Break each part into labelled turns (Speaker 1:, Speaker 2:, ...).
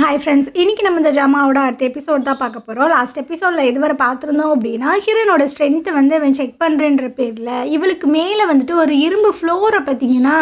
Speaker 1: Hi friends, இன்னைக்கு நம்ம இந்த ட்ராமாவோட அடுத்த எபிசோட் தான் பார்க்க போகிறோம். லாஸ்ட் எபிசோடில் இதுவரை பார்த்துருந்தோம் அப்படின்னா, ஹீரோயினோட ஸ்ட்ரென்த்தை வந்து அவன் செக் பண்ணுறேன்ற பேரில் இவளுக்கு மேலே வந்துட்டு ஒரு இரும்பு ஃப்ளோரை பார்த்தீங்கன்னா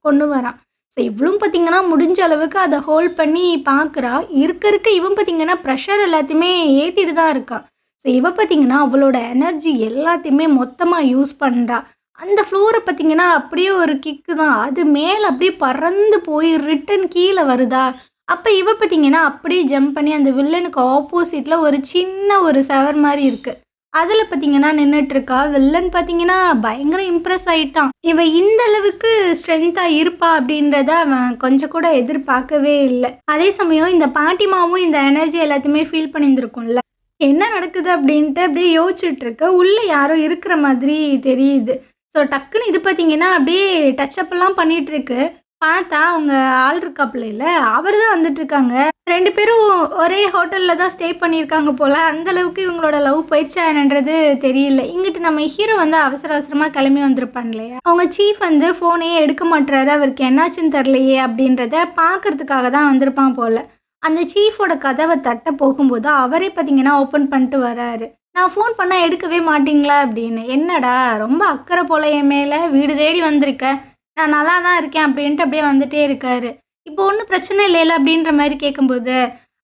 Speaker 1: கொண்டு வரான். ஸோ இவளும் பார்த்தீங்கன்னா முடிஞ்ச அளவுக்கு அதை ஹோல்ட் பண்ணி பார்க்குறா. இருக்க இவன் பார்த்தீங்கன்னா ப்ரெஷர் எல்லாத்தையுமே ஏற்றிட்டு தான் இருக்கான். ஸோ இவ பார்த்தீங்கன்னா அவளோட எனர்ஜி எல்லாத்தையுமே மொத்தமாக யூஸ் பண்ணுறா. அந்த ஃப்ளோரை பார்த்தீங்கன்னா அப்படியே ஒரு கிக்கு தான், அது மேலே அப்படியே பறந்து போய் ரிட்டன் கீழே வருதா. அப்போ இவ பார்த்தீங்கன்னா அப்படியே ஜம்ப் பண்ணி அந்த வில்லனுக்கு ஆப்போசிட்டில் ஒரு சின்ன ஒரு செவர் மாதிரி இருக்குது, அதில் பார்த்தீங்கன்னா நின்றுட்டுருக்கா. வில்லன் பார்த்தீங்கன்னா பயங்கர இம்ப்ரெஸ் ஆகிட்டான். இவ இந்த அளவுக்கு ஸ்ட்ரென்த்தாக இருப்பா அப்படின்றத அவன் கொஞ்சம் கூட எதிர்பார்க்கவே இல்லை. அதே சமயம் இந்த பாட்டிமாவும் இந்த எனர்ஜி எல்லாத்தையுமே ஃபீல் பண்ணியிருந்துருக்கும்ல, என்ன நடக்குது அப்படின்ட்டு அப்படியே யோசிச்சுட்டு இருக்க. உள்ளே யாரோ இருக்கிற மாதிரி தெரியுது. ஸோ டக்குன்னு இது பார்த்தீங்கன்னா அப்படியே டச்சப்லாம் பண்ணிகிட்ருக்கு. பார்த்தா அவங்க ஆள் இருக்காப்புல இல்லை, அவர் தான் வந்துட்டுருக்காங்க. 2 பேரும் ஒரே ஹோட்டலில் தான் ஸ்டே பண்ணியிருக்காங்க போல். அந்தளவுக்கு இவங்களோட லவ் போயிடுச்சா என்னன்றது தெரியல. இங்கிட்டு நம்ம ஹீரோ வந்து அவசரமாக கிளம்பி வந்திருப்பான் இல்லையா. அவங்க சீஃப் வந்து ஃபோனையே எடுக்க மாட்டுறாரு, அவருக்கு என்னாச்சுன்னு தெரிலையே அப்படின்றத பார்க்கறதுக்காக தான் வந்திருப்பான் போல். அந்த சீஃபோட கதவை தட்ட போகும்போது அவரே பார்த்தீங்கன்னா ஓப்பன் பண்ணிட்டு வராரு. நான் ஃபோன் பண்ணால் எடுக்கவே மாட்டிங்களா அப்படின்னு. என்னடா ரொம்ப அக்கறை போல என் மேலே, வீடு தேடி வந்திருக்கேன், நான் நல்லா தான் இருக்கேன் அப்படின்ட்டு அப்படியே வந்துட்டே இருக்காரு. இப்போ ஒன்றும் பிரச்சனை இல்லைல்ல அப்படின்ற மாதிரி கேட்கும்போது,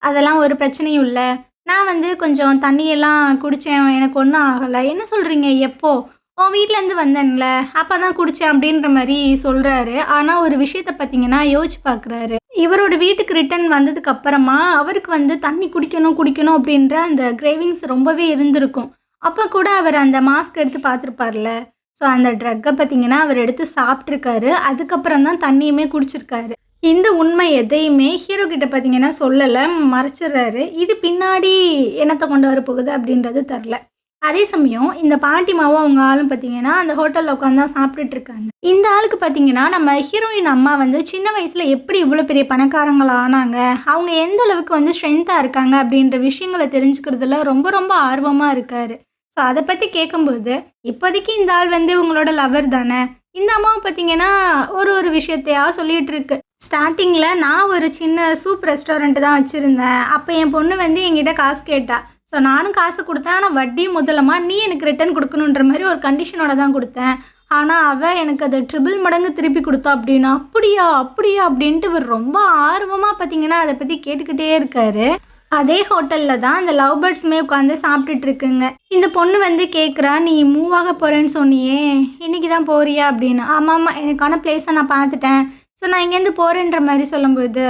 Speaker 1: அதெல்லாம் ஒரு பிரச்சனையும் இல்லை, நான் வந்து கொஞ்சம் தண்ணியெல்லாம் குடித்தேன், எனக்கு ஒன்றும் ஆகலை. என்ன சொல்கிறீங்க, எப்போ உன் வீட்டிலேருந்து வந்தேன்ல அப்போ தான் குடித்தேன் அப்படின்ற மாதிரி சொல்கிறாரு. ஆனால் ஒரு விஷயத்தை பார்த்தீங்கன்னா யோசிச்சு பார்க்குறாரு. இவரோட வீட்டுக்கு ரிட்டன் வந்ததுக்கு அப்புறமா அவருக்கு வந்து தண்ணி குடிக்கணும் அப்படின்ற அந்த கிரேவிங்ஸ் ரொம்பவே இருந்திருக்கும். அப்போ கூட அவர் அந்த மாஸ்க் எடுத்து பார்த்துருப்பார்ல. ஸோ அந்த ட்ரக்கை பார்த்தீங்கன்னா அவர் எடுத்து சாப்பிட்ருக்காரு. அதுக்கப்புறம் தான் தண்ணியுமே குடிச்சிருக்காரு. இந்த உண்மை எதையுமே ஹீரோ கிட்ட பார்த்தீங்கன்னா சொல்லலை, மறைச்சிடுறாரு. இது பின்னாடி என்னத்தை கொண்டு வர போகுது அப்படின்றது தெரில. அதே சமயம் இந்த பாட்டிமாவும் அவங்க ஆளும் பார்த்தீங்கன்னா அந்த ஹோட்டலில் உட்காந்து தான் சாப்பிட்டுட்டு இருக்காங்க. இந்த ஆளுக்கு பார்த்தீங்கன்னா நம்ம ஹீரோயின் அம்மா வந்து சின்ன வயசில் எப்படி இவ்வளோ பெரிய பணக்காரங்கள் ஆனாங்க, அவங்க எந்த அளவுக்கு வந்து ஸ்ட்ரென்த்தாக இருக்காங்க அப்படின்ற விஷயங்களை தெரிஞ்சுக்கிறதுல ரொம்ப ரொம்ப ஆர்வமாக இருக்காரு. ஸோ அதை பற்றி கேட்கும்போது, இப்போதைக்கு இந்த ஆள் வந்து உங்களோட லவர் தானே. இந்த அம்மாவை பார்த்தீங்கன்னா ஒரு விஷயத்தையா சொல்லிகிட்டு இருக்கு. ஸ்டார்டிங்கில் நான் ஒரு சின்ன சூப் ரெஸ்டாரண்ட்டு தான் வச்சுருந்தேன். அப்போ என் பொண்ணு வந்து என்கிட்ட காசு கேட்டா. ஸோ நானும் காசு கொடுத்தேன், ஆனால் வட்டி முதலமா நீ எனக்கு ரிட்டர்ன் கொடுக்கணுன்ற மாதிரி ஒரு கண்டிஷனோட தான் கொடுத்தேன். ஆனால் அவள் எனக்கு அதை ட்ரிபிள் மடங்கு திருப்பி கொடுத்தா அப்படின்னா. அப்படியா அப்படின்ட்டு இவர் ரொம்ப ஆர்வமாக பார்த்தீங்கன்னா அதை பற்றி கேட்டுக்கிட்டே இருக்காரு. அதே ஹோட்டலில் தான் அந்த லவ் பேர்ட்ஸுமே உட்காந்து சாப்பிட்டுட்டு இருக்குங்க. இந்த பொண்ணு வந்து கேட்குறா, நீ மூவ் ஆக போகிறேன்னு சொன்னியே, இன்றைக்கி தான் போறியா அப்படின்னு. ஆமாம், எனக்கான பிளேஸை நான் பார்த்துட்டேன், ஸோ நான் இங்கேருந்து போகிறேன்ற மாதிரி சொல்லும்போது,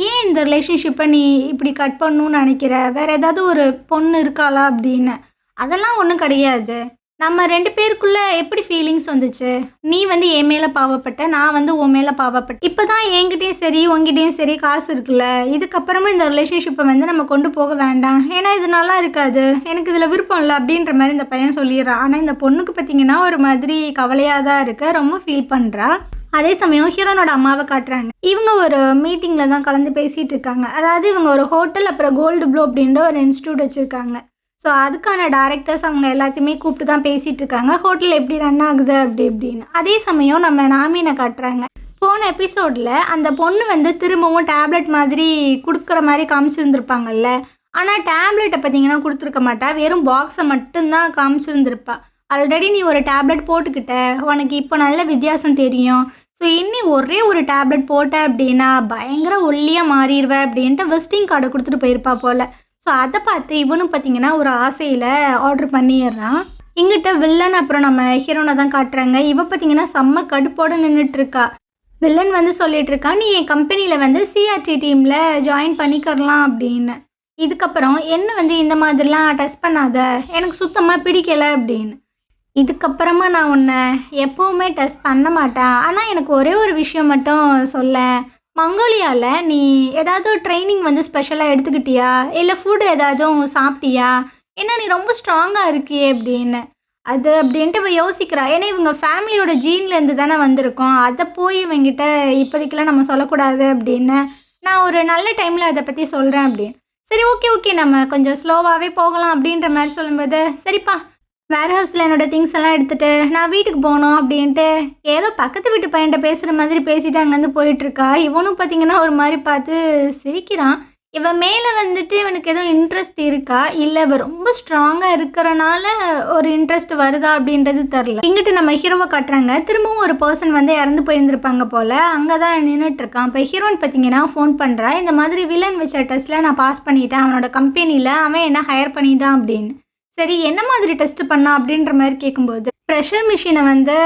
Speaker 1: ஏன் இந்த ரிலேஷன்ஷிப்பை நீ இப்படி கட் பண்ணணும்னு நினைக்கிற, வேறு ஏதாவது ஒரு பொண்ணு இருக்காளா அப்படின்னு. அதெல்லாம் ஒன்றும் கிடையாது, நம்ம 2 பேருக்குள்ளே எப்படி ஃபீலிங்ஸ் வந்துச்சு, நீ வந்து என் மேலே பாவப்பட்ட, நான் வந்து உன் மேலே பாவப்பட்ட. இப்போ தான் என்கிட்டையும் சரி உங்ககிட்டையும் சரி காசு இருக்குல்ல, இதுக்கப்புறமா இந்த ரிலேஷன்ஷிப்பை வந்து நம்ம கொண்டு போக வேண்டாம், ஏன்னா இது நல்லா இருக்காது, எனக்கு இதில் விருப்பம் இல்லை அப்படின்ற மாதிரி இந்த பையன் சொல்லிடுறான். ஆனால் இந்த பொண்ணுக்கு பார்த்தீங்கன்னா ஒரு மாதிரி கவலையாக தான் இருக்கு, ரொம்ப ஃபீல் பண்ணுறா. அதே சமயம் ஹீரோனோட அம்மாவை காட்டுறாங்க. இவங்க ஒரு மீட்டிங்கில் தான் கலந்து பேசிகிட்டு இருக்காங்க. அதாவது இவங்க ஒரு ஹோட்டல் அப்புறம் கோல்டு ப்ளூ அப்படின்ற ஒரு இன்ஸ்டியூட் வச்சுருக்காங்க. ஸோ அதுக்கான டேரக்டர்ஸ் அவங்க எல்லாத்தையுமே கூப்பிட்டு தான் பேசிகிட்டு இருக்காங்க, ஹோட்டல் எப்படி ரன் ஆகுது அப்படி இப்படின்னு. அதே சமயம் நம்ம நாமினை காட்டுறாங்க. போன எபிசோடில் அந்த பொண்ணு வந்து திரும்பவும் டேப்லெட் மாதிரி கொடுக்குற மாதிரி காமிச்சிருந்துருப்பாங்கல்ல, ஆனால் டேப்லெட்டை பார்த்தீங்கன்னா கொடுத்துருக்க மாட்டா, வெறும் பாக்ஸை மட்டும்தான் காமிச்சிருந்துருப்பா. ஆல்ரெடி நீ ஒரு டேப்லெட் போட்டுக்கிட்ட, உனக்கு இப்போ நல்ல வித்தியாசம் தெரியும், ஸோ இன்னி ஒரே ஒரு டேப்லெட் போட்ட அப்படின்னா பயங்கர ஒல்லியாக மாறிடுவேன் அப்படின்ட்டு விசிட்டிங் கார்டை கொடுத்துட்டு போயிருப்பா போல். ஸோ அதை பார்த்து இவனும் பார்த்தீங்கன்னா ஒரு ஆசையில் ஆர்டர் பண்ணிடுறான். இங்கிட்ட வில்லன் அப்புறம் நம்ம ஹீரோனை தான் காட்டுறாங்க. இவன் பார்த்தீங்கன்னா செம்ம கடுப்போடு நின்றுட்டுருக்கா. வில்லன் வந்து சொல்லிட்டு இருக்கா, நீ என் கம்பெனியில் வந்து சிஆர்டி டீமில் ஜாயின் பண்ணிக்கிறலாம் அப்படின்னு. இதுக்கப்புறம் என்ன வந்து இந்த மாதிரிலாம் டெஸ்ட் பண்ணாத, எனக்கு சுத்தமாக பிடிக்கலை அப்படின்னு. இதுக்கப்புறமா நான் உன்னை எப்போவுமே டெஸ்ட் பண்ண மாட்டேன், ஆனால் எனக்கு ஒரே ஒரு விஷயம் மட்டும் சொல்ல, மங்கோலியாவில் நீ ஏதாவது ட்ரைனிங் வந்து ஸ்பெஷலாக எடுத்துக்கிட்டியா, இல்லை ஃபுட் ஏதாவது சாப்பிட்டியா, ஏன்னா நீ ரொம்ப ஸ்ட்ராங்காக இருக்கியே அப்படின்னு. அது அப்படின்ட்டு இவ யோசிக்கிறா. ஏன்னா இவங்க ஃபேமிலியோட ஜீன்லேருந்து தானே வந்திருக்கோம், அதை போய் இவங்கிட்ட இப்போதைக்கெல்லாம் நம்ம சொல்லக்கூடாது அப்படின்னு. நான் ஒரு நல்ல டைமில் அதை பற்றி சொல்கிறேன் அப்படின்னு. சரி ஓகே நம்ம கொஞ்சம் ஸ்லோவாகவே போகலாம் அப்படின்ற மாதிரி சொல்லும்போது, சரிப்பா வேர் ஹவுஸில் என்னோடய திங்ஸ் எல்லாம் எடுத்துகிட்டு நான் வீட்டுக்கு போகணும் அப்படின்ட்டு ஏதோ பக்கத்து வீட்டு பையன்கிட்ட பேசுகிற மாதிரி பேசிட்டு அங்கேருந்து போயிட்டுருக்கா. இவனும் பார்த்தீங்கன்னா ஒரு மாதிரி பார்த்து சிரிக்கிறான். இவன் மேல வந்துட்டு இவனுக்கு எதுவும் இன்ட்ரெஸ்ட் இருக்கா? இல்ல இவ ரொம்ப ஸ்ட்ராங்கா இருக்கறனால ஒரு இன்ட்ரெஸ்ட் வருதா அப்படின்றது தெரியல. இங்கிட்டு நம்ம ஹீரோவ காட்டுறாங்க. திரும்பவும் ஒரு பெர்சன் வந்து இறந்து போயிருந்திருப்பாங்க போல. அங்க தான் நின்னுட்டு இருக்கான். இப்ப ஹீரோயின் பார்த்தீங்கன்னா ஃபோன் பண்றா. இந்த மாதிரி வில்லன் வச்ச டெஸ்ட்ல நான் பாஸ் பண்ணிட்டேன். அவனோட கம்பெனில அவன் என்ன ஹையர் பண்ணிட்டான் அப்படின்னு. சரி என்ன மாதிரி டெஸ்ட் பண்ணா அப்படின்ற மாரி கேட்கும்போது, பிரஷர் மிஷின வந்து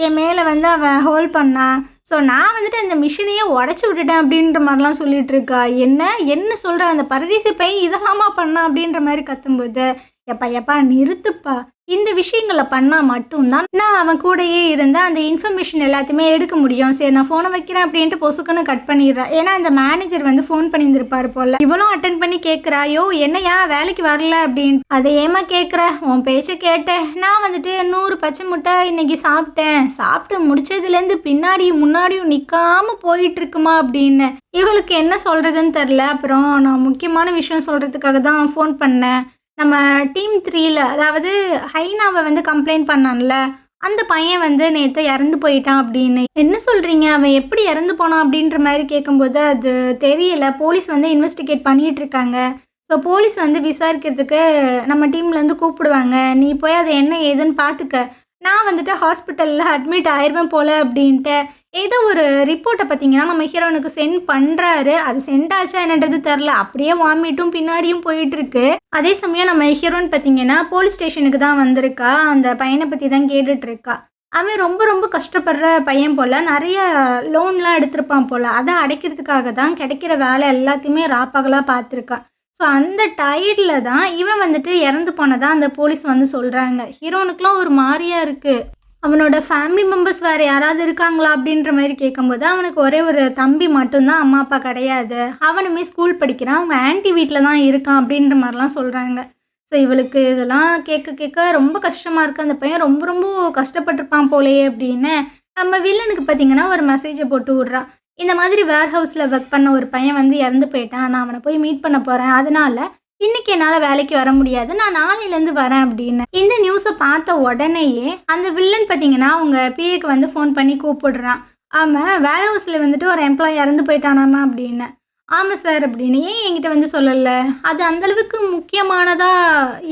Speaker 1: என் மேல வந்து அவன் ஹோல்ட் பண்ணான். ஸோ நான் வந்துட்டு அந்த மிஷினையே உடச்சி விட்டுட்டேன் அப்படின்ற மாதிரிலாம் சொல்லிட்டு இருக்கா. என்ன என்ன சொல்ற அந்த பரதேசி பையன் இதெல்லாமா பண்ணான் அப்படின்ற மாதிரி கத்தும்போது, எப்பா எப்பா நிறுத்துப்பா. இந்த விஷயங்கள பண்ணா மட்டும்தான் நான் அவன் கூடயே இருந்தா அந்த இன்ஃபர்மேஷன் எல்லாத்தையுமே எடுக்க முடியும். சரி நான் ஃபோனை வைக்கிறேன் அப்படின்ட்டு பொசுக்குன்னு கட் பண்ணிடுறேன். ஏன்னா அந்த மேனேஜர் வந்து ஃபோன் பண்ணியிருந்திருப்பாரு போல. இவளும் அட்டன் பண்ணி கேட்குறா, யோ என்னையா வேலைக்கு வரல அப்படின்னு. அதை ஏமா கேட்குற, உன் பேச்சை கேட்டேன். நான் வந்துட்டு 100 பச்சை முட்டை இன்னைக்கு சாப்பிட்டேன். சாப்பிட்டு முடிச்சதுலேருந்து பின்னாடியும் முன்னாடியும் நிற்காம போயிட்டு இருக்குமா அப்படின்னு. இவளுக்கு என்ன சொல்றதுன்னு தெரில. அப்புறம் நான் முக்கியமான விஷயம் சொல்றதுக்காக தான் ஃபோன் பண்ணேன். நம்ம டீம் 3ல அதாவது ஹைனாவை வந்து கம்ப்ளைண்ட் பண்ணான்ல, அந்த பையன் வந்து நேற்று இறந்து போயிட்டான் அப்படின்னு. என்ன சொல்கிறீங்க, அவன் எப்படி இறந்து போனான் அப்படின்ற மாதிரி கேட்கும்போது அது தெரியல. போலீஸ் வந்து இன்வெஸ்டிகேட் பண்ணிகிட்டு இருக்காங்க. ஸோ போலீஸ் வந்து விசாரிக்கிறதுக்கு நம்ம டீம்லேருந்து கூப்பிடுவாங்க. நீ போய் அதை என்ன ஏதுன்னு பார்த்துக்க. நான் வந்துட்டு ஹாஸ்பிட்டலில் அட்மிட் ஆயிடுவேன் போல் அப்படின்ட்டு ஏதோ ஒரு ரிப்போர்ட்டை பார்த்தீங்கன்னா நம்ம ஹீரோனுக்கு சென்ட் பண்ணுறாரு. அது சென்ட் ஆச்சா என்னன்றது தெரில. அப்படியே வாமிட்டும் பின்னாடியும் போயிட்டுருக்கு. அதே சமயம் நம்ம ஹீரோன்னு பார்த்தீங்கன்னா போலீஸ் ஸ்டேஷனுக்கு தான் வந்திருக்கா. அந்த பையனை பற்றி தான் கேட்டுட்ருக்கா. அவன் ரொம்ப ரொம்ப கஷ்டப்படுற பையன் போல். நிறைய லோன்லாம் எடுத்திருப்பான் போல். அதை அடைக்கிறதுக்காக தான் கிடைக்கிற வேலை எல்லாத்தையுமே ராப்பகலாக பார்த்துருக்கா. ஸோ அந்த டயர்டில் தான் இவன் வந்துட்டு இறந்து போனதா அந்த போலீஸ் வந்து சொல்கிறாங்க. ஹீரோனுக்குலாம் ஒரு மாதிரியா இருக்குது. அவனோட ஃபேமிலி மெம்பர்ஸ் வேறு யாராவது இருக்காங்களா அப்படின்ற மாதிரி கேட்கும்போது அவனுக்கு ஒரே ஒரு தம்பி மட்டும்தான், அம்மா அப்பா கிடையாது. அவனுமே ஸ்கூல் படிக்கிறான். அவங்க ஆன்ட்டி வீட்டில் தான் இருக்கான் அப்படின்ற மாதிரிலாம் சொல்கிறாங்க. ஸோ இவளுக்கு இதெல்லாம் கேட்க கேட்க ரொம்ப கஷ்டமாக இருக்குது. அந்த பையன் ரொம்ப ரொம்ப கஷ்டப்பட்டிருப்பான் போலேயே அப்படின்னு நம்ம வில்லனுக்கு பார்த்திங்கன்னா ஒரு மெசேஜை போட்டு விட்றான். இந்த மாதிரி வேர் ஹவுஸில் ஒர்க் பண்ண ஒரு பையன் வந்து இறந்து போயிட்டான். நான் அவனை போய் மீட் பண்ண போகிறேன். அதனால இன்னைக்கு என்னால் வேலைக்கு வர முடியாது. நான் நாளையிலேருந்து வரேன் அப்படின்னு. இந்த நியூஸை பார்த்த உடனேயே அந்த வில்லன் பார்த்தீங்கன்னா அவங்க பிஏக்கு வந்து ஃபோன் பண்ணி கூப்பிடுறான். ஆமாம் வேர் ஹவுஸில் வந்துட்டு ஒரு எம்ப்ளாயி இறந்து போயிட்டானாமா அப்படின்னு. ஆமாம் சார் அப்படின்னு. ஏன் என்கிட்ட வந்து சொல்லலை? அது அந்தளவுக்கு முக்கியமானதா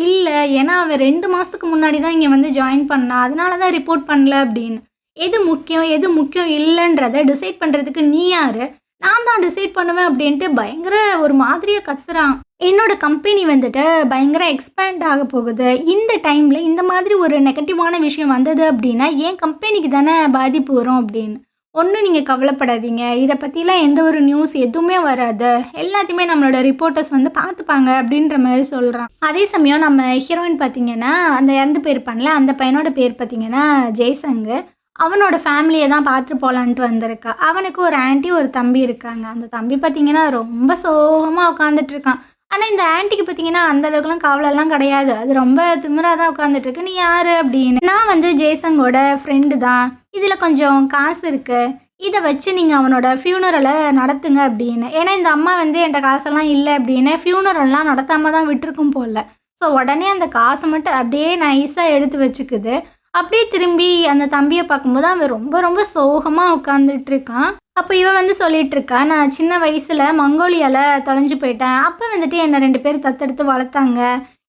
Speaker 1: இல்லை. ஏன்னா அவன் 2 மாதத்துக்கு முன்னாடி தான் இங்கே வந்து ஜாயின் பண்ணான். அதனால தான் ரிப்போர்ட் பண்ணல அப்படின்னு. எது முக்கியம் எது முக்கியம் இல்லைன்றதை டிசைட் பண்ணுறதுக்கு நீ யார்? நான் தான் டிசைட் பண்ணுவேன் அப்படின்ட்டு பயங்கர ஒரு மாதிரியாக கத்துறான். என்னோட கம்பெனி வந்துட்டு பயங்கர எக்ஸ்பேண்ட் ஆக போகுது. இந்த டைமில் இந்த மாதிரி ஒரு நெகட்டிவான விஷயம் வந்தது அப்படின்னா என் கம்பெனிக்கு தானே பாதிப்பு வரும் அப்படின்னு. ஒன்றும் நீங்கள் கவலைப்படாதீங்க. இதை பற்றிலாம் எந்த ஒரு நியூஸ் எதுவுமே வராது. எல்லாத்தையுமே நம்மளோட ரிப்போர்ட்டர்ஸ் வந்து பார்த்துப்பாங்க அப்படின்ற மாதிரி சொல்கிறான். அதே சமயம் நம்ம ஹீரோயின் பார்த்தீங்கன்னா அந்த இறந்து போயிருப்பான்ல அந்த பையனோட பேர் பார்த்தீங்கன்னா ஜெய்சங்கு. அவனோட ஃபேமிலியை தான் பார்த்துட்டு போகலான்ட்டு வந்திருக்கா. அவனுக்கு ஒரு ஆன்ட்டி ஒரு தம்பி இருக்காங்க. அந்த தம்பி பார்த்தீங்கன்னா ரொம்ப சோகமாக உட்காந்துட்டு இருக்கான். ஆனால் இந்த ஆன்ட்டிக்கு பார்த்தீங்கன்னா அந்த அளவுக்குலாம் கவலைலாம் கிடையாது. அது ரொம்ப திமிராக தான் உட்காந்துட்ருக்கு. நீ யார் அப்படின்னு. நான் வந்து ஜேசங்கோட ஃப்ரெண்டு தான். இதில் கொஞ்சம் காசு இருக்குது. இதை வச்சு நீங்கள் அவனோட ஃபியூனரலை நடத்துங்க அப்படின்னு. ஏன்னா இந்த அம்மா வந்து என்கிட்ட காசெல்லாம் இல்லை அப்படின்னு ஃபியூனரெல்லாம் நடத்தாமல் தான் விட்டுருக்கும் போல். ஸோ உடனே அந்த காசை மட்டும் அப்படியே நைஸாக எடுத்து வச்சுக்குது. அப்படியே திரும்பி அந்த தம்பியை பார்க்கும்போது அவன் ரொம்ப ரொம்ப சோகமாக உட்காந்துட்டு இருக்கான். அப்போ இவன் வந்து சொல்லிட்டு இருக்கா, நான் சின்ன வயசில் மங்கோலியாவில் தொலைஞ்சு போயிட்டேன். அப்போ வந்துட்டு என்னை 2 பேர் தத்தெடுத்து வளர்த்தாங்க.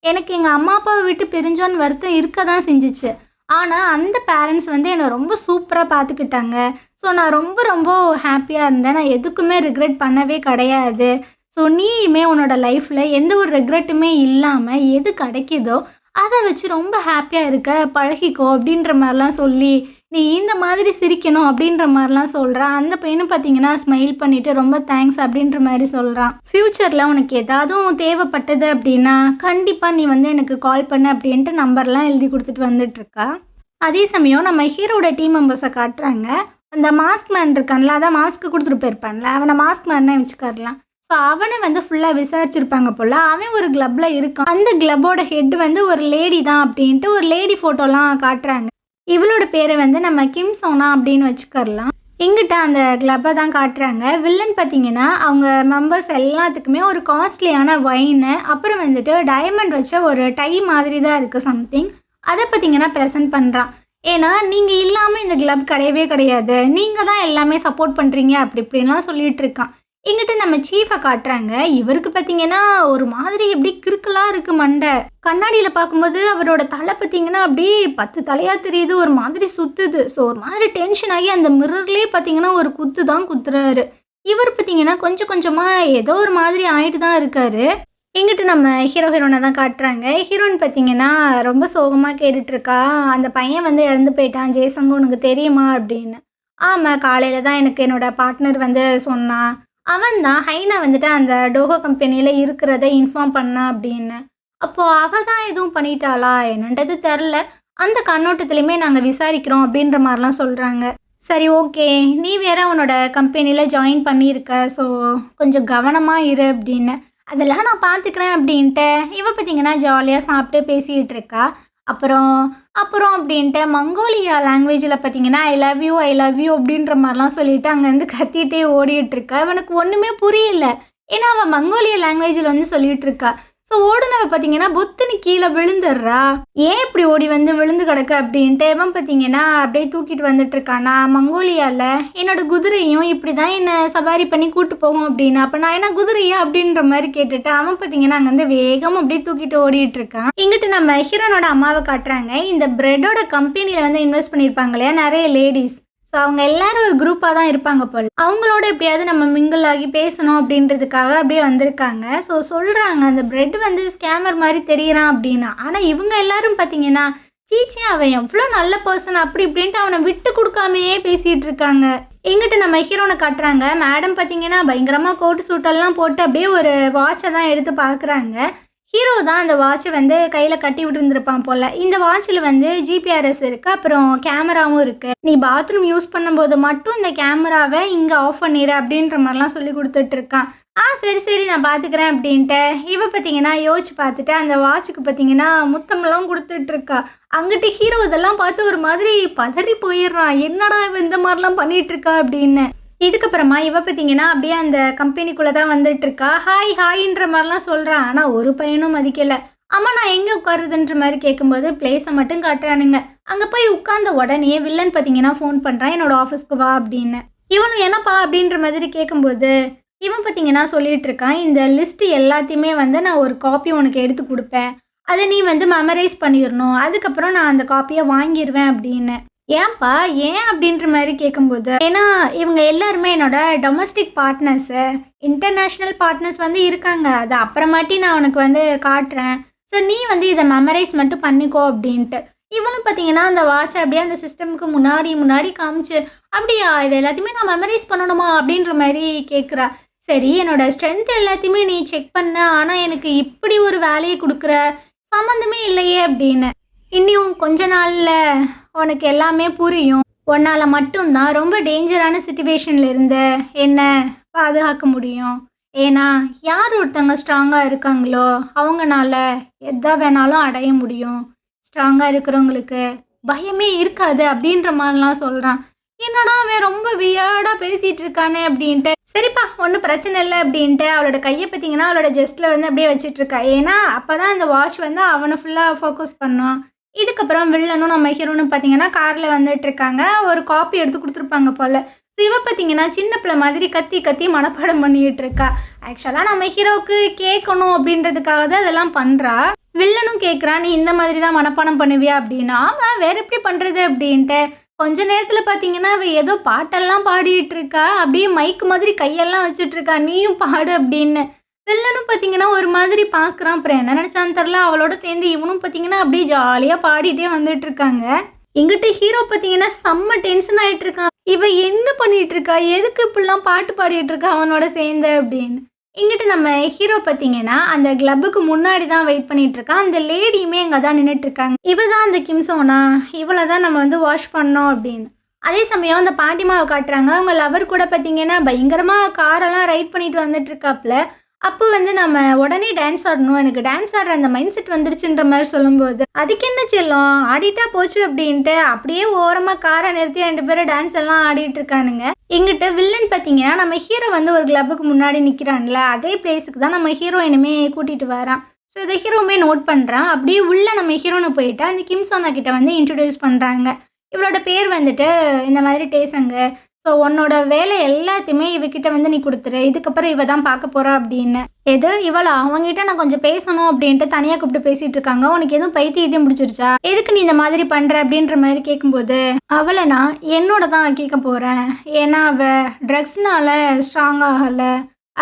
Speaker 1: எனக்கு எங்கள் அம்மா அப்பாவை விட்டு பிரிஞ்சோன்னு வருத்தம் இருக்க தான் செஞ்சிச்சு. ஆனால் அந்த பேரண்ட்ஸ் வந்து என்னை ரொம்ப சூப்பராக பார்த்துக்கிட்டாங்க. ஸோ நான் ரொம்ப ரொம்ப ஹாப்பியாக இருந்தேன். நான் எதுக்குமே ரிக்ரெட் பண்ணவே கிடையாது. ஸோ நீயுமே உன்னோட லைஃப்பில் எந்த ஒரு ரெக்ரெட்டுமே இல்லாமல் எது கிடைக்குதோ அதை வச்சு ரொம்ப ஹாப்பியாக இருக்க பழகிக்கோ அப்படின்ற மாதிரிலாம் சொல்லி நீ இந்த மாதிரி சிரிக்கணும் அப்படின்ற மாதிரிலாம் சொல்கிறான். அந்த பையனும் பார்த்தீங்கன்னா ஸ்மைல் பண்ணிவிட்டு ரொம்ப தேங்க்ஸ் அப்படின்ற மாதிரி சொல்கிறான். ஃப்யூச்சரில் உனக்கு ஏதாவதும் தேவைப்பட்டது அப்படின்னா கண்டிப்பாக நீ வந்து எனக்கு கால் பண்ணு அப்படின்ட்டு நம்பர்லாம் எழுதி கொடுத்துட்டு வந்துட்டுருக்கா. அதே சமயம் நம்ம ஹீரோட டீம் மெம்பர்ஸை காட்டுறாங்க. அந்த மாஸ்க் மேன் இருக்கான்ல, அதான் மாஸ்க்கு கொடுத்துட்டு போயிருப்பான்ல, அவனை மாஸ்க் மேன்னே வச்சுக்காரலாம். ஸோ அவனை வந்து ஃபுல்லாக விசாரிச்சிருப்பாங்க போல். அவன் ஒரு கிளப்பில் இருக்கான். அந்த கிளப்போட ஹெட் வந்து ஒரு லேடி தான் அப்படின்ட்டு ஒரு லேடி ஃபோட்டோலாம் காட்டுறாங்க. இவளோட பேரை வந்து நம்ம கிம் சோனா அப்படின்னு வச்சுக்கரலாம். எங்கிட்ட அந்த கிளப்பை தான் காட்டுறாங்க. வில்லன் பார்த்தீங்கன்னா அவங்க மெம்பர்ஸ் எல்லாத்துக்குமே ஒரு காஸ்ட்லியான வைனு, அப்புறம் வந்துட்டு டைமண்ட் வச்ச ஒரு டை மாதிரி தான் இருக்குது சம்திங். அதை பார்த்தீங்கன்னா ப்ரெசென்ட் பண்ணுறான். ஏன்னா நீங்கள் இல்லாமல் இந்த கிளப் கிடையவே கிடையாது, நீங்கள் தான் எல்லாமே சப்போர்ட் பண்ணுறீங்க அப்படி இப்படின்லாம் சொல்லிகிட்டு இருக்கான். இங்கிட்டு நம்ம சீஃபை காட்டுறாங்க. இவருக்கு பார்த்தீங்கன்னா, ஒரு மாதிரி எப்படி கிறுக்கலா இருக்கு மண்டை. கண்ணாடியில பார்க்கும்போது அவரோட தலை பார்த்தீங்கன்னா, அப்படியே 10 தலையா தெரியுது. ஒரு மாதிரி சுத்துது. ஸோ ஒரு மாதிரி டென்ஷன் ஆகி அந்த மிரர்லயே பார்த்தீங்கன்னா, ஒரு குத்து தான் குத்துறாரு. இவர் பார்த்தீங்கன்னா, கொஞ்சம் கொஞ்சமா ஏதோ ஒரு மாதிரி ஆயிட்டு தான் இருக்காரு. இங்கிட்டு நம்ம ஹீரோயின தான் காட்டுறாங்க. ஹீரோயின் பார்த்தீங்கன்னா, ரொம்ப சோகமா கேட்டுட்ருக்கா. அந்த பையன் வந்து இறந்து போயிட்டான். ஜேசங்க உனக்கு தெரியுமா? அப்படின்னு. ஆமா, காலையில தான் எனக்கு என்னோட பார்ட்னர் வந்து சொன்னான். அவன் தான் ஹைனா வந்துட்டு அந்த டோகோ கம்பெனியில இருக்கிறத இன்ஃபார்ம் பண்ணான் அப்படின்னு. அப்போ அவ தான் எதுவும் பண்ணிட்டாளா? என்னன்றது தெரில. அந்த கண்ணோட்டத்துலயுமே நாங்க விசாரிக்கிறோம் அப்படின்ற மாரிலாம் சொல்றாங்க. சரி, ஓகே. நீ வேற உன்னோட கம்பெனியில ஜாயின் பண்ணியிருக்க. ஸோ கொஞ்சம் கவனமா இரு அப்படின்னு. அதெல்லாம் நான் பார்த்துக்கிறேன் அப்படின்ட்டு இவ பார்த்தீங்கன்னா ஜாலியா சாப்பிட்டு பேசிட்டு இருக்கா. அப்புறம் அப்புறம் அப்படின்ட்டு மங்கோலியா லாங்குவேஜில் பார்த்தீங்கன்னா I love you I love you அப்படின்ற மாதிரிலாம் சொல்லிட்டு அங்கேருந்து கத்திட்டே ஓடிட்டு இருக்கா. இவனுக்கு ஒன்றுமே புரியல. ஏன்னா அவள் மங்கோலியா லாங்குவேஜில் வந்து சொல்லிட்டு இருக்கா. ஸோ ஓடுனவ பார்த்தீங்கன்னா பொத்துன்னு கீழே விழுந்துடுறா. ஏன் இப்படி ஓடி வந்து விழுந்து கிடக்க அப்படின்ட்டு இவன் பார்த்தீங்கன்னா அப்படியே தூக்கிட்டு வந்துட்டு இருக்கானா. மங்கோலியாவில் என்னோட குதிரையும் இப்படி தான் என்னை சவாரி பண்ணி கூட்டு போகும் அப்படின்னு. அப்போ நான் என்ன குதிரையா அப்படின்ற மாதிரி கேட்டுட்டு அவன் பார்த்தீங்கன்னா அங்கேருந்து வேகமாக அப்படியே தூக்கிட்டு ஓடிட்டு இருக்கான். இங்கிட்டு நம்ம ஹீரோனோட அம்மாவை காட்டுறாங்க. இந்த பிரெட்டோட கம்பெனியில் வந்து இன்வெஸ்ட் பண்ணியிருப்பாங்க இல்லையா நிறைய லேடிஸ். ஸோ அவங்க எல்லாரும் ஒரு குரூப்பாக தான் இருப்பாங்க போல். அவங்களோட எப்படியாவது நம்ம மிங்கிள் ஆகி பேசணும் அப்படின்றதுக்காக அப்படியே வந்திருக்காங்க. ஸோ சொல்கிறாங்க அந்த பிரெட் வந்து ஸ்கேமர் மாதிரி தெரியுறான் அப்படின்னா. ஆனால் இவங்க எல்லாரும் பார்த்தீங்கன்னா சீச்சி அவன் எவ்வளோ நல்ல பர்சன் அப்படி இப்படின்ட்டு அவனை விட்டு கொடுக்காமையே பேசிகிட்டு இருக்காங்க. எங்கிட்ட நம்ம ஹீரோனை காட்டுறாங்க. மேடம் பார்த்தீங்கன்னா பயங்கரமாக கோட்டு சூட்டெல்லாம் போட்டு அப்படியே ஒரு வாட்சை தான் எடுத்து பார்க்குறாங்க. ஹீரோ தான் அந்த வாட்சை வந்து கையில் கட்டி விட்டுருந்துருப்பான் போல். இந்த வாட்சில் வந்து ஜிபிஆர்எஸ் இருக்குது, அப்புறம் கேமராவும் இருக்குது. நீ பாத்ரூம் யூஸ் பண்ணும்போது மட்டும் இந்த கேமராவை இங்கே ஆஃப் பண்ணிடு அப்படின்ற மாதிரிலாம் சொல்லி கொடுத்துட்ருக்கான். சரி சரி நான் பார்த்துக்கிறேன் அப்படின்ட்டு இவ பார்த்தீங்கன்னா யோசிச்சு பார்த்துட்டு அந்த வாட்சுக்கு பார்த்தீங்கன்னா முத்தமெல்லாம் கொடுத்துட்ருக்கா. அங்கிட்டு ஹீரோ இதெல்லாம் பார்த்து ஒரு மாதிரி பதறி போயிடுறான். என்னடா இவ இந்த மாதிரிலாம் பண்ணிகிட்ருக்கா அப்படின்னு. இதுக்கப்புறமா இவ பார்த்தீங்கன்னா அப்படியே அந்த கம்பெனிக்குள்ளே தான் வந்துட்டு இருக்கா. ஹாய் ஹாய்ன்ற மாதிரிலாம் சொல்கிறான். ஆனால் ஒரு பையனும் மதிக்கலை. அம்மா நான் எங்கே உட்காருதுன்ற மாதிரி கேட்கும்போது பிளேஸை மட்டும் காட்டுறானுங்க. அங்கே போய் உட்கார்ந்த உடனே வில்லன் பார்த்தீங்கன்னா ஃபோன் பண்ணுறான், என்னோட ஆஃபீஸ்க்கு வா அப்படின்னு. இவனும் என்னப்பா அப்படின்ற மாதிரி கேட்கும்போது இவன் பார்த்தீங்கன்னா சொல்லிட்டு இருக்கான், இந்த லிஸ்ட்டு எல்லாத்தையுமே வந்து நான் ஒரு காப்பி உனக்கு எடுத்து கொடுப்பேன், அதை நீ வந்து மெமரைஸ் பண்ணிடணும், அதுக்கப்புறம் நான் அந்த காப்பியை வாங்கிடுவேன் அப்படின்னு. ஏன்பா ஏன் அப்படின்ற மாதிரி கேட்கும்போது, ஏன்னா இவங்க எல்லாருமே என்னோட டொமஸ்டிக் பார்ட்னர்ஸு, இன்டர்நேஷ்னல் பார்ட்னர்ஸ் வந்து இருக்காங்க, அதை அப்புறமாட்டி நான் உனக்கு வந்து காட்டுறேன், ஸோ நீ வந்து இதை மெமரைஸ் மட்டும் பண்ணிக்கோ அப்படின்ட்டு. இவனும் பார்த்தீங்கன்னா அந்த வாட்சை அப்படியே அந்த சிஸ்டமுக்கு முன்னாடி காமிச்சு, அப்படியா இது எல்லாத்தையுமே நான் மெமரைஸ் பண்ணணுமா அப்படின்ற மாதிரி கேட்குறா. சரி என்னோட ஸ்ட்ரென்த் எல்லாத்தையுமே நீ செக் பண்ண, ஆனால் எனக்கு இப்படி ஒரு வேலையை கொடுக்குற சம்மந்தமே இல்லையே அப்படின்னு. இன்னும் கொஞ்ச நாளில் உனக்கு எல்லாமே புரியும். உன்னால் மட்டும்தான் ரொம்ப டேஞ்சரான சுச்சுவேஷனில் இருந்து என்ன பாதுகாக்க முடியும். ஏன்னா யார் ஒருத்தங்க ஸ்ட்ராங்காக இருக்காங்களோ அவங்கனால எதை வேணாலும் அடைய முடியும். ஸ்ட்ராங்காக இருக்கிறவங்களுக்கு பயமே இருக்காது அப்படின்ற மாதிரிலாம் சொல்கிறான். என்னடா அவன் ரொம்ப வியர்டாக பேசிகிட்டு இருக்கானே அப்படின்ட்டு. சரிப்பா ஒன்றும் பிரச்சனை இல்லை அப்படின்ட்டு அவளோட கையை பார்த்தீங்கன்னா அவளோட ஜஸ்ட்டில் வந்து அப்படியே வச்சிட்ருக்கா. ஏன்னா அப்போ தான் அந்த வாட்ச் வந்து அவனை ஃபுல்லாக ஃபோக்கஸ் பண்ணோம். இதுக்கப்புறம் வில்லனும் நம்ம ஹீரோனும் பார்த்தீங்கன்னா காரில் வந்துட்டு இருக்காங்க. ஒரு காப்பி எடுத்து கொடுத்துருப்பாங்க போல். இவ பார்த்தீங்கன்னா சின்ன பிள்ளை மாதிரி கத்தி கத்தி மனப்பாடம் பண்ணிகிட்டு இருக்கா. ஆக்சுவலாக நம்ம ஹீரோவுக்கு கேட்கணும் அப்படின்றதுக்காக தான் இதெல்லாம் பண்ணுறா. வில்லனும் கேட்குறான், நீ இந்த மாதிரி தான் மனப்பாடம் பண்ணுவியா அப்படின்னா. அவன் வேறு எப்படி பண்ணுறது அப்படின்ட்டு கொஞ்ச நேரத்தில் பார்த்தீங்கன்னா அவள் ஏதோ பாட்டெல்லாம் பாடிட்டு இருக்கா. அப்படியே மைக்கு மாதிரி கையெல்லாம் வச்சுட்டு இருக்கா, நீயும் பாடு அப்படின்னு. வில்லனும் பார்த்தீங்கன்னா ஒரு மாதிரி பார்க்குறான். அப்புறம் என்ன நினச்சான்னு தெரில, அவளோட சேர்ந்து இவனும் பார்த்தீங்கன்னா அப்படியே ஜாலியாக பாடிட்டே வந்துட்டு இருக்காங்க. எங்கிட்ட ஹீரோ பார்த்தீங்கன்னா செம்ம டென்ஷன் ஆகிட்டு இருக்கான். இவ என்ன பண்ணிட்டு இருக்கா, எதுக்கு இப்படிலாம் பாட்டு பாடிட்டு இருக்கா அவனோட சேர்ந்து அப்படின்னு. இங்கிட்டு நம்ம ஹீரோ பார்த்தீங்கன்னா அந்த கிளப்புக்கு முன்னாடி தான் வெயிட் பண்ணிட்டு இருக்கான். அந்த லேடியுமே அங்கே தான் நின்றுட்டு இருக்காங்க. இவ தான் அந்த கிம்சோனா, இவளை தான் நம்ம வந்து வாஷ் பண்ணோம் அப்படின்னு. அதே சமயம் அந்த பாட்டிமாவை காட்டுறாங்க. அவங்க லவர் கூட பார்த்தீங்கன்னா பயங்கரமாக காரெல்லாம் ரைட் பண்ணிட்டு வந்துட்டு இருக்காப்புல. அப்போ வந்து நம்ம உடனே டான்ஸ் ஆடணும், எனக்கு டான்ஸ் ஆடுற அந்த மைண்ட் செட் வந்துருச்சுன்ற மாதிரி சொல்லும்போது, அதுக்கு என்ன செல்லம் ஆடிட்டா போச்சு அப்படின்ட்டு அப்படியே ஓரமாக காரை நிறுத்தி 2 பேரும் டான்ஸ் எல்லாம் ஆடிட்டு இருக்கானுங்க. எங்கிட்ட வில்லன் பார்த்தீங்கன்னா நம்ம ஹீரோ வந்து ஒரு கிளப்புக்கு முன்னாடி நிற்கிறான்ல, அதே பிளேஸுக்கு தான் நம்ம ஹீரோ இனிமே கூட்டிகிட்டு வரான். ஸோ இதை ஹீரோவுமே நோட் பண்ணுறான். அப்படியே உள்ள நம்ம ஹீரோனை போயிட்டு அந்த கிம்சோனா கிட்ட வந்து இன்ட்ரடியூஸ் பண்ணுறாங்க. இவளோட பேர் வந்துட்டு இந்த மாதிரி டேசங்க. ஸோ உன்னோட வேலை எல்லாத்தையுமே இவகிட்ட வந்து நீ குடுத்துரு. இதுக்கப்புறம் இவ தான் பார்க்க போறா அப்படின்னு. எது இவளா? அவங்கிட்ட நான் கொஞ்சம் பேசணும் அப்படின்ட்டு தனியா கூப்பிட்டு பேசிட்டு இருக்காங்க. உனக்கு எதுவும் பைத்தியம் பிடிச்சிருச்சா? எதுக்கு நீ இந்த மாதிரி பண்ற அப்படின்ற மாதிரி கேட்கும்போது, அவளை நான் என்னோட தான் ஆக்கிக்க போறேன். ஏன்னா அவ ட்ரக்ஸ்னால ஸ்ட்ராங் ஆகல.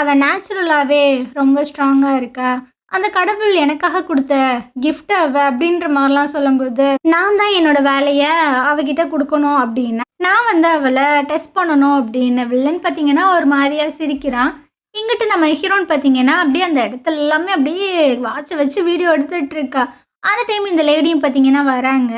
Speaker 1: அவ நேச்சுரலாவே ரொம்ப ஸ்ட்ராங்கா இருக்கா. அந்த கடவுள் எனக்காக கொடுத்த கிஃப்ட் அவ அப்படின்ற மாதிரிலாம் சொல்லும்போது, நான் தான் என்னோட வேலையை அவகிட்ட கொடுக்கணும் அப்படின்னு நான் வந்து அவளை டெஸ்ட் பண்ணணும் அப்படின்னு. வில்லன் பார்த்தீங்கன்னா ஒரு மாதிரியா சிரிக்கிறான். இங்கிட்டு நம்ம ஹீரோன் பார்த்தீங்கன்னா அப்படியே அந்த இடத்துல எல்லாமே அப்படியே வாட்சை வச்சு வீடியோ எடுத்துட்டு இருக்கா. அந்த டைம் இந்த லேடியும் பார்த்தீங்கன்னா வராங்க.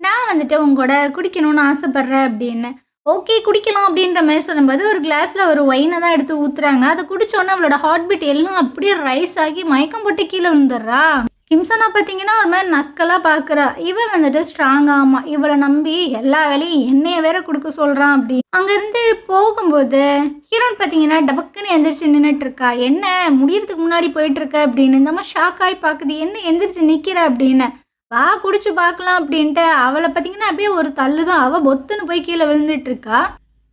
Speaker 1: நான் வந்துட்டு உங்களோட குடிக்கணும்னு ஆசைப்பட்றேன் அப்படின்னு. ஓகே குடிக்கலாம் அப்படின்ற மாதிரி சொல்லும்போது ஒரு கிளாஸில் ஒரு ஒயினை தான் எடுத்து ஊற்றுறாங்க. அதை குடித்தோன்னே அவளோட ஹார்ட் பீட் எல்லாம் அப்படியே ரைஸ் ஆகி மயக்கம் போட்டு கீழே விழுந்துடுறா. கிம்சனா பார்த்தீங்கன்னா ஒரு மாதிரி நக்கலாக பார்க்குறா. இவன் வந்துட்டு ஸ்ட்ராங்காமா இவளை நம்பி எல்லா வேலையும் என்னைய வேற கொடுக்க சொல்கிறான் அப்படி. அங்கேருந்து போகும்போது ஹீரோன் பார்த்தீங்கன்னா டபக்குன்னு எந்திரிச்சு நின்றுட்டு இருக்கா. என்ன முடியறதுக்கு முன்னாடி போயிட்டு இருக்க அப்படின்னு. இந்த மாதிரி ஷாக் ஆகி பார்க்குது. என்ன எந்திரிச்சு நிற்கிற அப்படின்னு. வா குடிச்சு பார்க்கலாம் அப்படின்ட்டு அவளை பார்த்தீங்கன்னா அப்படியே ஒரு தள்ளு தான். அவள் பொத்துன்னு போய் கீழே விழுந்துட்டு இருக்கா.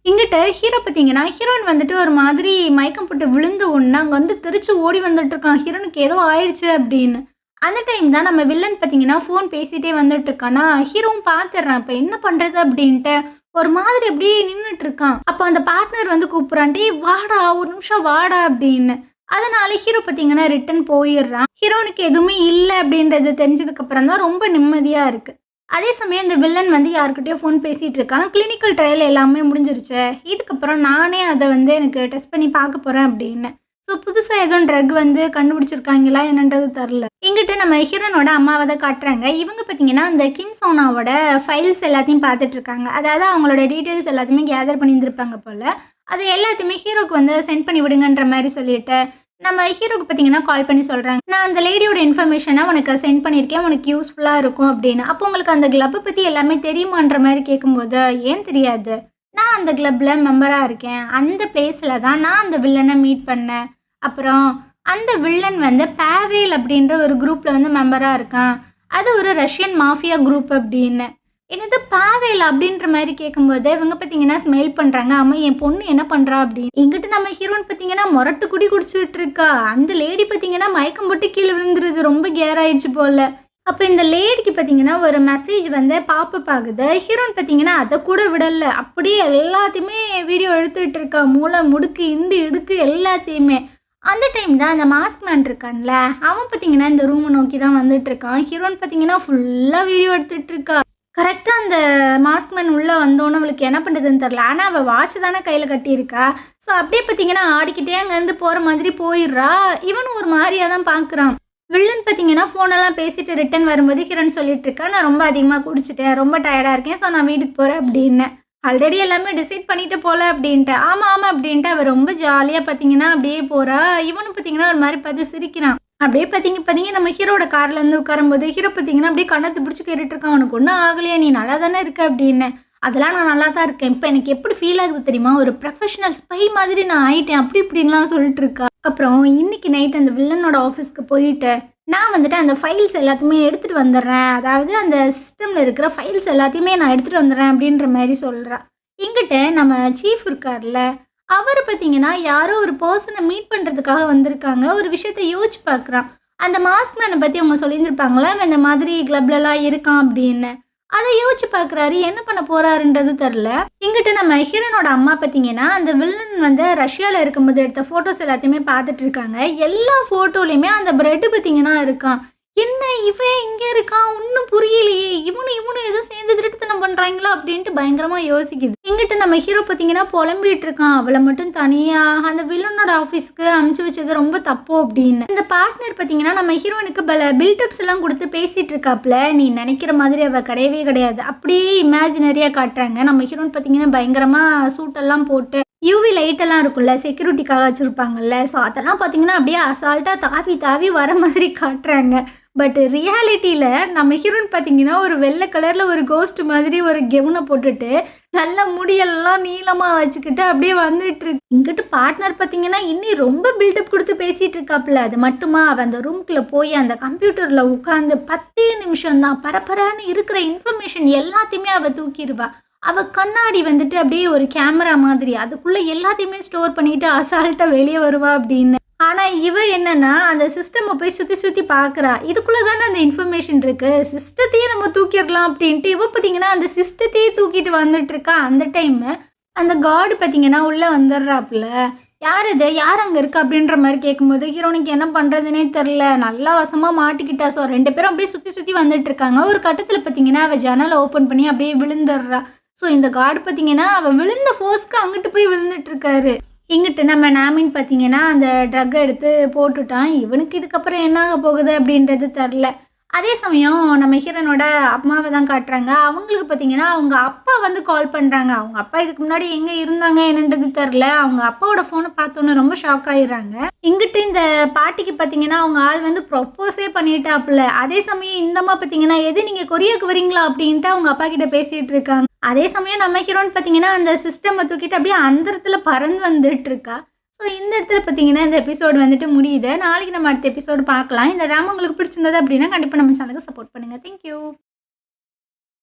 Speaker 1: இங்கிட்ட ஹீரோ பார்த்தீங்கன்னா ஹீரோயின் வந்துட்டு ஒரு மாதிரி மயக்கம் போட்டு விழுந்து ஒன்று அங்கே வந்து திருச்சி ஓடி வந்துட்டு இருக்கான். ஹீரோனுக்கு ஏதோ ஆயிடுச்சு அப்படின்னு. அந்த டைம் தான் நம்ம வில்லன் பார்த்தீங்கன்னா ஃபோன் பேசிகிட்டே வந்துட்டு இருக்கானா. ஹீரோவும் பார்த்துடுறான். இப்போ என்ன பண்ணுறது அப்படின்ட்டு ஒரு மாதிரி அப்படியே நின்றுட்டு இருக்கான். அப்போ அந்த பார்ட்னர் வந்து கூப்பிட்றான். டே வாடா ஒரு நிமிஷம் வாடா அப்படின்னு. அதனால ஹீரோ பார்த்தீங்கன்னா ரிட்டன் போயிடுறான். ஹீரோனுக்கு எதுவுமே இல்லை அப்படின்றது தெரிஞ்சதுக்கப்புறம் தான் ரொம்ப நிம்மதியாக இருக்குது. அதே சமயம் இந்த வில்லன் வந்து யாருக்கிட்டயோ ஃபோன் பேசிகிட்டு இருக்கான். கிளினிக்கல் ட்ரையல் எல்லாமே முடிஞ்சிருச்சு. இதுக்கப்புறம் நானே அதை வந்து எனக்கு டெஸ்ட் பண்ணி பார்க்க போகிறேன் அப்படின்னு. ஸோ புதுசாக எதுவும் ட்ரக் வந்து கண்டுபிடிச்சிருக்காங்களா என்னன்றது தெரில. இங்கிட்ட நம்ம ஹீரோனோட அம்மாவை தான் காட்டுறாங்க. இவங்க பார்த்தீங்கன்னா இந்த கிம் சோனாவோட ஃபைல்ஸ் எல்லாத்தையும் பார்த்துட்டு இருக்காங்க. அதாவது அவங்களோட டீட்டெயில்ஸ் எல்லாத்தையுமே கேதர் பண்ணியிருந்திருப்பாங்க போல். அது எல்லாத்தையுமே ஹீரோக்கு வந்து சென்ட் பண்ணி விடுங்கன்ற மாதிரி சொல்லிட்டு நம்ம ஹீரோக்கு பார்த்தீங்கன்னா கால் பண்ணி சொல்கிறாங்க. நான் அந்த லேடியோட இன்ஃபர்மேஷனை உனக்கு சென்ட் பண்ணியிருக்கேன், உனக்கு யூஸ்ஃபுல்லாக இருக்கும் அப்படின்னு. அப்போ உங்களுக்கு அந்த கிளப்பை பற்றி எல்லாமே தெரியுமான்ற மாதிரி கேட்கும்போது, ஏன் தெரியாது, நான் அந்த கிளப்பில் மெம்பராக இருக்கேன். அந்த பிளேஸில் தான் நான் அந்த வில்லனை மீட் பண்ணேன். அப்புறம் அந்த வில்லன் வந்து பாவேல் அப்படின்ற ஒரு குரூப்பில் வந்து மெம்பராக இருக்கான். அது ஒரு ரஷ்யன் மாஃபியா குரூப் அப்படின்னு. என்னது பாவேல் அப்படின்ற மாதிரி கேட்கும்போது இவங்க பார்த்தீங்கன்னா ஸ்மெயில் பண்ணுறாங்க. ஆமாம் என் பொண்ணு என்ன பண்ணுறா அப்படின்னு. எங்கிட்ட நம்ம ஹீரோன் பார்த்தீங்கன்னா மொரட்டு குடி குடிச்சுட்டு இருக்கா. அந்த லேடி பார்த்தீங்கன்னா மயக்கம் போட்டு கீழே விழுந்துருது. ரொம்ப கேர் ஆயிடுச்சு போல். அப்போ இந்த லேடிக்கு பார்த்தீங்கன்னா ஒரு மெசேஜ் வந்து பாப்பப் ஆகுது. ஹீரோன் பார்த்தீங்கன்னா அதை கூட விடலை. அப்படியே எல்லாத்தையுமே வீடியோ எடுத்துகிட்டு இருக்கா. மூளை முடுக்கு இண்டு இடுக்கு எல்லாத்தையுமே. அந்த டைம் தான் அந்த மாஸ்க் மேன் இருக்கான்ல, அவன் பார்த்தீங்கன்னா இந்த ரூமை நோக்கி தான் வந்துட்டு இருக்கான். ஹீரோன் பார்த்தீங்கன்னா ஃபுல்லாக வீடியோ எடுத்துகிட்டு இருக்கா. கரெக்டாக அந்த மாஸ்க் மேன் உள்ளே வந்தோன்னு அவளுக்கு என்ன பண்ணுறதுன்னு தெரில. ஆனால் அவள் வாட்ச் தானே கையில் கட்டியிருக்கா. ஸோ அப்படியே பார்த்தீங்கன்னா ஆடிக்கிட்டே அங்கேருந்து போகிற மாதிரி போயிடுறா. இவனும் ஒரு மாதிரியாக தான் பார்க்குறான். வில்லன் பார்த்தீங்கன்னா ஃபோனெல்லாம் பேசிட்டு ரிட்டன் வரும்போது ஹீரோன் சொல்லிட்டு இருக்கா, நான் ரொம்ப அதிகமாக குடிச்சிட்டேன், ரொம்ப டயர்டாக இருக்கேன், ஸோ நான் வீட்டுக்கு போகிறேன் அப்படின்னு. ஆல்ரெடி எல்லாமே டிசைட் பண்ணிட்டு போல அப்படின்ட்டு. ஆமாம் அப்படின்ட்டு அவள் ரொம்ப ஜாலியாக பார்த்தீங்கன்னா அப்படியே போகிறா. இவனும் பார்த்தீங்கன்னா ஒரு மாதிரி பார்த்து சிரிக்கிறான். அப்படியே பார்த்தீங்க நம்ம ஹீரோட காரில் வந்து உட்காரும்போது ஹீரோ பார்த்தீங்கன்னா அப்படியே கண்ணத்தை பிடிச்சி கேட்டுட்டு இருக்கான். அவனுக்கு ஒன்றும் ஆகலையா, நீ நல்லா தானே இருக்க அப்படின்னு. அதெல்லாம் நான் நல்லா தான் இருக்கேன். இப்போ எனக்கு எப்படி ஃபீல் ஆகுது தெரியுமா, ஒரு ப்ரொஃபஷனல் ஸ்பை மாதிரி நான் ஆயிட்டேன் அப்படி இப்படின்லாம் சொல்லிட்டு இருக்கா. அப்புறம் இன்னைக்கு நைட் அந்த வில்லனோட ஆஃபீஸ்க்கு போயிட்டு நான் வந்துட்டு அந்த ஃபைல்ஸ் எல்லாத்தையுமே எடுத்துகிட்டு வந்துடுறேன். அதாவது அந்த சிஸ்டமில் இருக்கிற ஃபைல்ஸ் எல்லாத்தையுமே நான் எடுத்துகிட்டு வந்துடுறேன் அப்படின்ற மாதிரி சொல்கிறா. இங்கிட்ட நம்ம சீஃப் இருக்கார்ல, அவர் பார்த்தீங்கன்னா யாரோ ஒரு பர்சனை மீட் பண்ணுறதுக்காக வந்திருக்காங்க. ஒரு விஷயத்த யோசிச்சு பார்க்குறான். அந்த மாஸ்க் மேனை பற்றி அவங்க சொல்லியிருந்திருப்பாங்களா, இந்த மாதிரி கிளப்லலாம் இருக்கான் அப்படின்னு. அதை யோசிச்சு பார்க்குறாரு. என்ன பண்ண போகிறாருன்றது தெரில. இங்கிட்ட நம்ம ஹீரோனோட அம்மா பார்த்தீங்கன்னா அந்த வில்லன் வந்து ரஷ்யாவில் இருக்கும்போது எடுத்த ஃபோட்டோஸ் எல்லாத்தையுமே பார்த்துட்டு இருக்காங்க. எல்லா ஃபோட்டோலையுமே அந்த பிரெட்டு பார்த்தீங்கன்னா இருக்கான். என்ன இவன் இங்கே இருக்கான், ஒன்றும் புரியலையே, இவனும் ஏதோ சேர்ந்து திருட்டுத்தனம் பண்ணுறாங்களா அப்படின்ட்டு பயங்கரமாக யோசிக்குது. இங்கிட்ட நம்ம ஹீரோ பார்த்தீங்கன்னா புலம்பிகிட்டு இருக்கான். அவளை மட்டும் தனியாக அந்த வில்லனோட ஆஃபீஸ்க்கு அமுச்சு வச்சது ரொம்ப தப்பு அப்படின்னு. இந்த பார்ட்னர் பார்த்தீங்கன்னா நம்ம ஹீரோனுக்கு பல பில்டப்ஸ் எல்லாம் கொடுத்து பேசிகிட்டு இருக்காப்புல. நீ நினைக்கிற மாதிரி அவள் கிடையவே கிடையாது, அப்படியே இமேஜினரியாக காட்டுறாங்க. நம்ம ஹீரோன் பார்த்தீங்கன்னா பயங்கரமாக சூட்டெல்லாம் போட்டு யூவி லைட்டெல்லாம் இருக்குல்ல, செக்யூரிட்டிக்காக வச்சுருப்பாங்கல்ல, ஸோ அதெல்லாம் பார்த்தீங்கன்னா அப்படியே அசால்ட்டாக தாவி வர மாதிரி காட்டுறாங்க. பட் ரியாலிட்டியில் நம்ம ஹீரோன் பார்த்தீங்கன்னா ஒரு வெள்ளை கலரில் ஒரு கோஸ்ட் மாதிரி ஒரு கெவுனை போட்டுட்டு நல்ல முடியெல்லாம் நீளமாக வச்சுக்கிட்டு அப்படியே வந்துட்டு இருக்கு. இங்கிட்டு பார்ட்னர் பார்த்தீங்கன்னா இன்னும் ரொம்ப பில்டப் கொடுத்து பேசிகிட்டு இருக்காப்புல. அது மட்டுமா அவள் அந்த ரூம்குள்ளே போய் அந்த கம்ப்யூட்டரில் உட்காந்து 10 நிமிஷம் தான் பரபரான்னு இருக்கிற இன்ஃபர்மேஷன் எல்லாத்தையுமே அவள் தூக்கிடுவா. அவ கண்ணாடி வந்துட்டு அப்படியே ஒரு கேமரா மாதிரி. அதுக்குள்ள எல்லாத்தையுமே ஸ்டோர் பண்ணிட்டு அசால்ட்டா வெளிய வருவா அப்படின்னு. ஆனா, இவ என்னன்னா, அந்த சிஸ்டம போய் சுத்தி சுத்தி பார்க்குறா. இதுக்குள்ள தானே அந்த இன்ஃபர்மேஷன் இருக்கு. சிஸ்டத்தையே நம்ம தூக்கிர்லாம் அப்படின்ட்டு, இவ பார்த்தீங்கன்னா, அந்த சிஸ்டத்தையே தூக்கிட்டு வந்துட்டுருக்கா. அந்த டைமு, அந்த கார்டு பார்த்தீங்கன்னா, உள்ள வந்துர்றாப்புல. "யார் இது? யார் அங்க இருக்கா?" அப்படின்ற மாரி கேட்கும்போது, ஹீரோயினுக்கு என்ன பண்றதுன்னே தெரில. நல்லா வசமா மாட்டிக்கிட்டா. ஸோ 2 பேரும் அப்படியே சுத்தி சுத்தி வந்துட்டுருக்காங்க. ஒரு கட்டத்தில பார்த்தீங்கன்னா, அவ ஜன்னல ஓப்பன் பண்ணி அப்படியே விழுந்துர்றா. ஸோ இந்த கார்டு பார்த்தீங்கன்னா, அவ விழுந்த ஃபோர்ஸ்க்கு அங்கிட்டு போய் விழுந்துட்டுருக்காரு. இங்கிட்டு நம்ம நாமின் பார்த்தீங்கன்னா, அந்த ட்ரக் எடுத்து போட்டுட்டான். இவனுக்கு இதுக்கப்புறம் என்ன ஆக போகுது அப்படின்றது தெரில. அதே சமயம் நம்ம ஹீரோனோட அம்மாவ தான் காட்டுறாங்க. அவங்களுக்கு பார்த்தீங்கன்னா, அவங்க அப்பா வந்து கால் பண்றாங்க. அவங்க அப்பா இதுக்கு முன்னாடி எங்க இருந்தாங்க என்னன்றது தெரில. அவங்க அப்பாவோட ஃபோன பார்த்தோன்னே ரொம்ப ஷாக் ஆயிடுறாங்க. இங்கிட்டு இந்த பாட்டிக்கு பார்த்தீங்கன்னா, அவங்க ஆள் வந்து ப்ரொப்போஸே பண்ணிட்டாப்புல. அதே சமயம் இந்த அம்மா பார்த்தீங்கன்னா, "எது நீங்க கொரியாக்கு வரீங்களா?" அப்படின்ட்டு அவங்க அப்பா கிட்ட பேசிட்டு இருக்காங்க. அதே சமயம் நம்ம ஹீரோயின் பார்த்தீங்கன்னா, அந்த சிஸ்டம தூக்கிட்டு அப்படியே அந்தரத்துல பறந்து வந்துட்டுருக்கா. ஸோ இந்த இடத்துல பார்த்தீங்கன்னா, இந்த எபிசோடு வந்துட்டு முடியுது. நாளைக்கு நம்ம அடுத்த எபிசோடு பார்க்கலாம். இந்த ட்ராமா உங்களுக்கு பிடிச்சிருந்தது அப்படின்னா, கண்டிப்பா நம்ம சேனலுக்கு சப்போர்ட் பண்ணுங்க. Thank you.